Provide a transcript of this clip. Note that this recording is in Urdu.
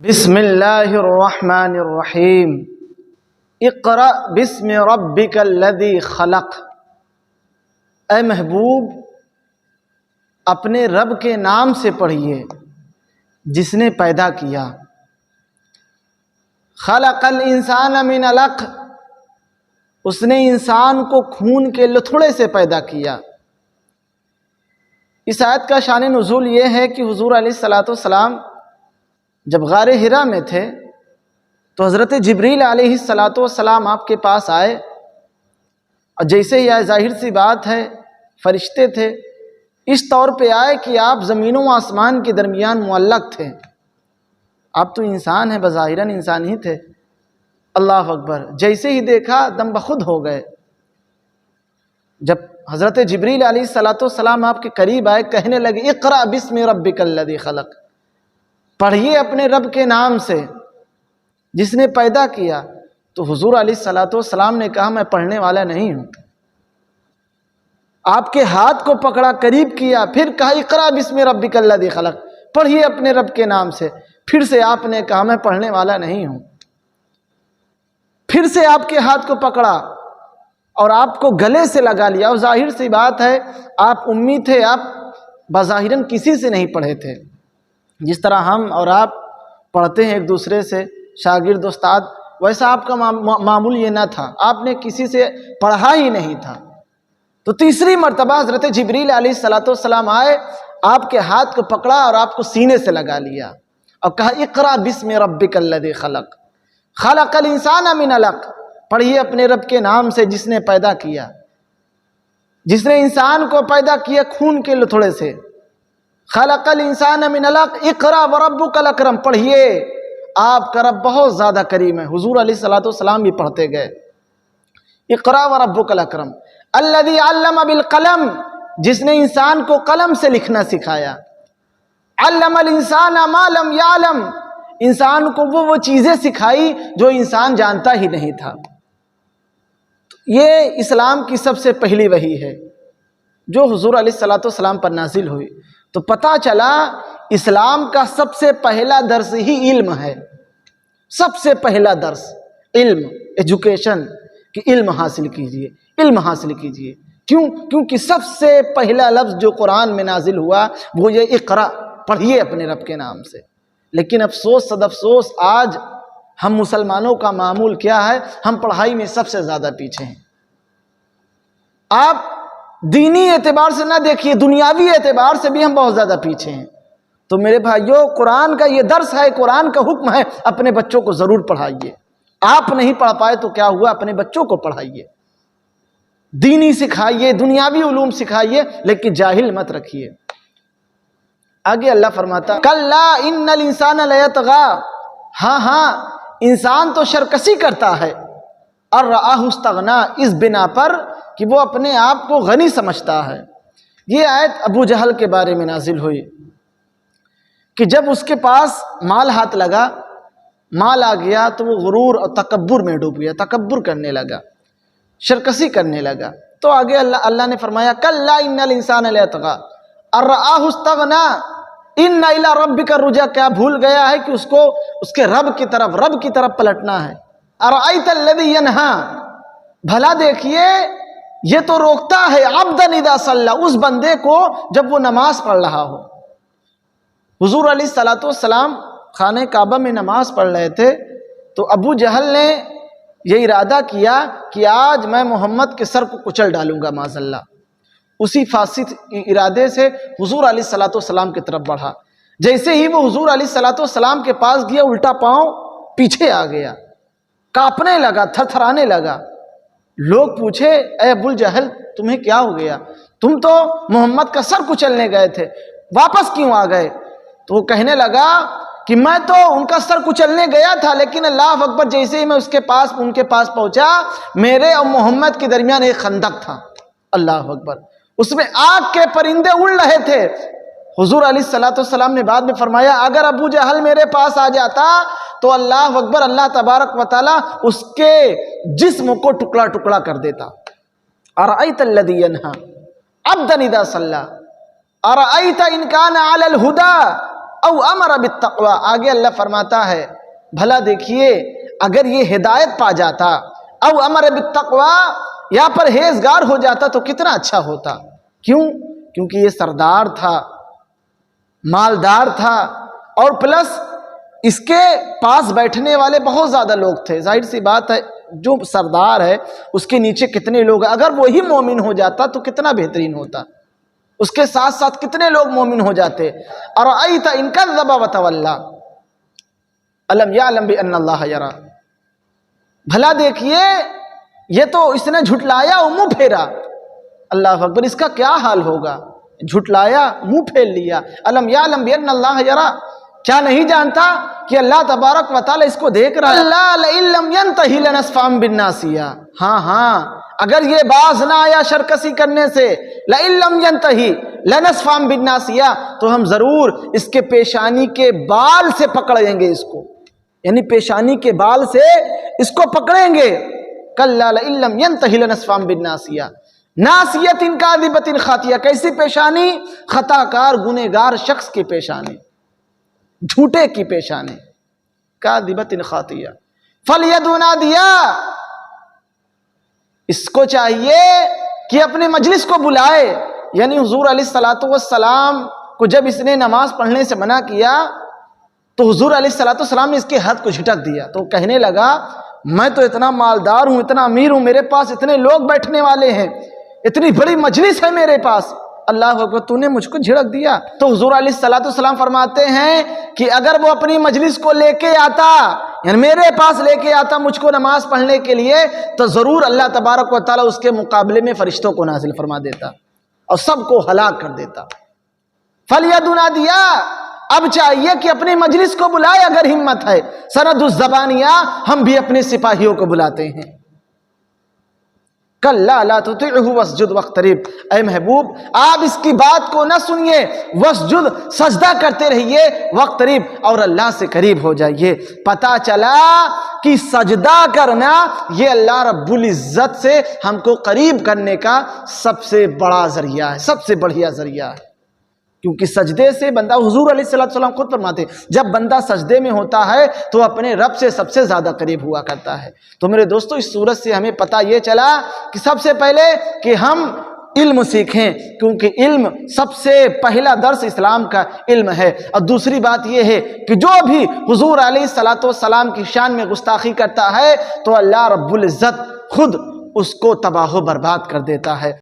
بسم اللہ الرحمن الرحیم اقرأ بسم ربک الذی خلق۔ اے محبوب، اپنے رب کے نام سے پڑھیے جس نے پیدا کیا۔ خلق الانسان من علق، اس نے انسان کو خون کے لتھڑے سے پیدا کیا۔ اس آیت کا شان نزول یہ ہے کہ حضور علیہ السلام جب غار حرا میں تھے تو حضرت جبریل علیہ السلام آپ کے پاس آئے، اور جیسے ہی آئے، ظاہر سی بات ہے فرشتے تھے، اس طور پہ آئے کہ آپ زمین و آسمان کے درمیان معلق تھے۔ آپ تو انسان ہیں، بظاہراً انسان ہی تھے۔ اللہ اکبر! جیسے ہی دیکھا دم بخود ہو گئے۔ جب حضرت جبریل علیہ السلام آپ کے قریب آئے، کہنے لگے اقرأ بسم ربک الذی خلق، پڑھیے اپنے رب کے نام سے جس نے پیدا کیا۔ تو حضور علیہ السلام نے کہا میں پڑھنے والا نہیں ہوں۔ آپ کے ہاتھ کو پکڑا، قریب کیا، پھر کہا اقرأ بسم ربک الذی خلق، پڑھیے اپنے رب کے نام سے۔ پھر سے آپ نے کہا میں پڑھنے والا نہیں ہوں۔ پھر سے آپ کے ہاتھ کو پکڑا اور آپ کو گلے سے لگا لیا، اور ظاہر سی بات ہے آپ امی تھے، آپ بظاہراً کسی سے نہیں پڑھے تھے۔ جس طرح ہم اور آپ پڑھتے ہیں ایک دوسرے سے، شاگرد استاد، ویسا آپ کا معمول یہ نہ تھا، آپ نے کسی سے پڑھا ہی نہیں تھا۔ تو تیسری مرتبہ حضرت جبریل علیہ السلام آئے، آپ کے ہاتھ کو پکڑا اور آپ کو سینے سے لگا لیا اور کہا اقرأ بسم ربک الذی خلق، خلق الانسان من علق، پڑھیے اپنے رب کے نام سے جس نے پیدا کیا، جس نے انسان کو پیدا کیا خون کے لتھڑے سے۔ خلق الانسان من علق اقرأ وربک الاکرم، پڑھیے آپ کا رب بہت زیادہ کریم ہے۔ حضور علیہ السلام بھی پڑھتے گئے اقرأ وربک الاکرم الذی علم بالقلم، جس نے انسان کو قلم سے لکھنا سکھایا۔ علم الانسان ما لم یعلم، انسان کو وہ چیزیں سکھائی جو انسان جانتا ہی نہیں تھا۔ یہ اسلام کی سب سے پہلی وحی ہے جو حضور علیہ السلام پر نازل ہوئی۔ تو پتہ چلا اسلام کا سب سے پہلا درس ہی علم ہے۔ سب سے پہلا درس علم، ایجوکیشن، کہ علم حاصل کیجئے، علم حاصل کیجئے۔ کیونکہ سب سے پہلا لفظ جو قرآن میں نازل ہوا وہ یہ اقرأ، پڑھیے اپنے رب کے نام سے۔ لیکن افسوس صد افسوس، آج ہم مسلمانوں کا معمول کیا ہے؟ ہم پڑھائی میں سب سے زیادہ پیچھے ہیں۔ آپ دینی اعتبار سے نہ دیکھیے، دنیاوی اعتبار سے بھی ہم بہت زیادہ پیچھے ہیں۔ تو میرے بھائیوں، قرآن کا یہ درس ہے، قرآن کا حکم ہے، اپنے بچوں کو ضرور پڑھائیے۔ آپ نہیں پڑھ پائے تو کیا ہوا، اپنے بچوں کو پڑھائیے، دینی سکھائیے، دنیاوی علوم سکھائیے، لیکن جاہل مت رکھیے۔ آگے اللہ فرماتا کلا ان الانسان لیطغی، ہاں انسان تو شرکسی کرتا ہے، اور رآہ استغنا، اس بنا پر کہ وہ اپنے آپ کو غنی سمجھتا ہے۔ یہ آیت ابو جہل کے بارے میں نازل ہوئی کہ جب اس کے پاس مال ہاتھ لگا، مال آ گیا، تو وہ غرور اور تکبر میں ڈوب گیا، تکبر کرنے لگا، شرکسی کرنے لگا۔ تو آگے اللہ نے فرمایا کلا ان الانسان لیطغی اور رآہ استغنا ان الی ربک الرجع، کیا بھول گیا ہے کہ اس کو اس کے رب کی طرف پلٹنا ہے۔ ارأیت الذی ینہا، بھلا دیکھیے یہ تو روکتا ہے، عبدا اذا صلی، اس بندے کو جب وہ نماز پڑھ رہا ہو۔ حضور علیہ السلام خانہ کعبہ میں نماز پڑھ رہے تھے، تو ابو جہل نے یہ ارادہ کیا کہ آج میں محمد کے سر کو کچل ڈالوں گا معاذ اللہ۔ اسی فاسد ارادے سے حضور علیہ السلام کی طرف بڑھا۔ جیسے ہی وہ حضور علیہ السلام کے پاس گیا، الٹا پاؤں پیچھے آ گیا، کانپنے لگا، تھرتھرانے لگا۔ لوگ پوچھے اے ابو جہل تمہیں کیا ہو گیا؟ تم تو محمد کا سر کچلنے گئے تھے، واپس کیوں آ گئے؟ تو وہ کہنے لگا کہ میں تو ان کا سر کچلنے گیا تھا، لیکن اللہ اکبر، جیسے ہی میں ان کے پاس پہنچا، میرے اور محمد کے درمیان ایک خندق تھا۔ اللہ اکبر! اس میں آگ کے پرندے اڑ رہے تھے۔ حضور علیہ السلام نے بعد میں فرمایا اگر ابو جہل میرے پاس آ جاتا تو اللہ اکبر، اللہ تبارک و تعالیٰ اس کے جسم کو ٹکڑا ٹکڑا کر دیتا۔ ارأیت الذی ینہا عبدا اذا صلی، ارأیت ان کان علی الہدی او امر بالتقوی، آگے اللہ فرماتا ہے بھلا دیکھیے اگر یہ ہدایت پا جاتا، او امر بالتقوی یا پرہیزگار ہو جاتا تو کتنا اچھا ہوتا۔ کیوں؟ کیونکہ یہ سردار تھا، مالدار تھا، اور پلس اس کے پاس بیٹھنے والے بہت زیادہ لوگ تھے۔ ظاہر سی بات ہے جو سردار ہے اس کے نیچے کتنے لوگ ہیں، اگر وہی مومن ہو جاتا تو کتنا بہترین ہوتا، اس کے ساتھ ساتھ کتنے لوگ مومن ہو جاتے۔ ارأیت ان کذب وتولی الم یعلم بان اللہ یری، بھلا دیکھیے یہ تو اس نے جھٹلایا اور منہ پھیرا، اللہ اکبر، اس کا کیا حال ہوگا؟ جھٹلایا، منہ پھیر لیا۔ الم یعلم بان اللہ یری، کیا نہیں جانتا کہ اللہ تبارک و تعالی اس کو دیکھ رہا ہے؟ اللہ لئن لم ینتہی لنسفعا بالناصیہ، ہاں اگر یہ باز نہ آیا شرکسی کرنے سے، لئن لم ینتہی لنسفعا بالناصیہ، تو ہم ضرور اس کے پیشانی کے بال سے پکڑیں گے اس کو، یعنی پیشانی کے بال سے اس کو پکڑیں گے۔ کلا لئن لم ینتہی لنسفعا بالناصیہ، ناصیۃ کاذبۃ خاطیہ، کیسی پیشانی؟ خطا کار گنہگار شخص کی پیشانی، جھوٹے کی پیشانی، کاذبۃ خاطیہ۔ فلیدعو نادیہ، اس کو چاہیے کہ اپنے مجلس کو بلائے، یعنی حضور علیہ السلام کو جب اس نے نماز پڑھنے سے منع کیا تو حضور علیہ السلام نے اس کے حد کو جھٹک دیا، تو کہنے لگا میں تو اتنا مالدار ہوں، اتنا امیر ہوں، میرے پاس اتنے لوگ بیٹھنے والے ہیں، اتنی بڑی مجلس ہے میرے پاس، اللہ اکبر، تو نے مجھ کو جھڑک دیا۔ تو حضور علیہ السلام فرماتے ہیں کہ اگر وہ اپنی مجلس کو لے کے آتا، یعنی میرے پاس لے کے آتا مجھ کو نماز پڑھنے کے لیے، تو ضرور اللہ تبارک و تعالیٰ اس کے مقابلے میں فرشتوں کو نازل فرما دیتا اور سب کو ہلاک کر دیتا۔ فلیدعو نادیہ، اب چاہیے کہ اپنی مجلس کو بلائے اگر ہمت ہے۔ سند الزبانیہ، ہم بھی اپنے سپاہیوں کو بلاتے ہیں۔ کلا لا تطعہ واسجد واقترب، اے محبوب آپ اس کی بات کو نہ سنیے، واسجد، سجدہ کرتے رہیے، واقترب، اور اللہ سے قریب ہو جائیے۔ پتہ چلا کہ سجدہ کرنا یہ اللہ رب العزت سے ہم کو قریب کرنے کا سب سے بڑا ذریعہ ہے، سب سے بڑھیا ذریعہ ہے، کیونکہ سجدے سے بندہ، حضور علیہ السلام خود فرماتے جب بندہ سجدے میں ہوتا ہے تو اپنے رب سے سب سے زیادہ قریب ہوا کرتا ہے۔ تو میرے دوستو اس صورت سے ہمیں پتہ یہ چلا کہ سب سے پہلے کہ ہم علم سیکھیں، کیونکہ علم سب سے پہلا درس اسلام کا علم ہے، اور دوسری بات یہ ہے کہ جو بھی حضور علیہ السلام کی شان میں گستاخی کرتا ہے تو اللہ رب العزت خود اس کو تباہ و برباد کر دیتا ہے۔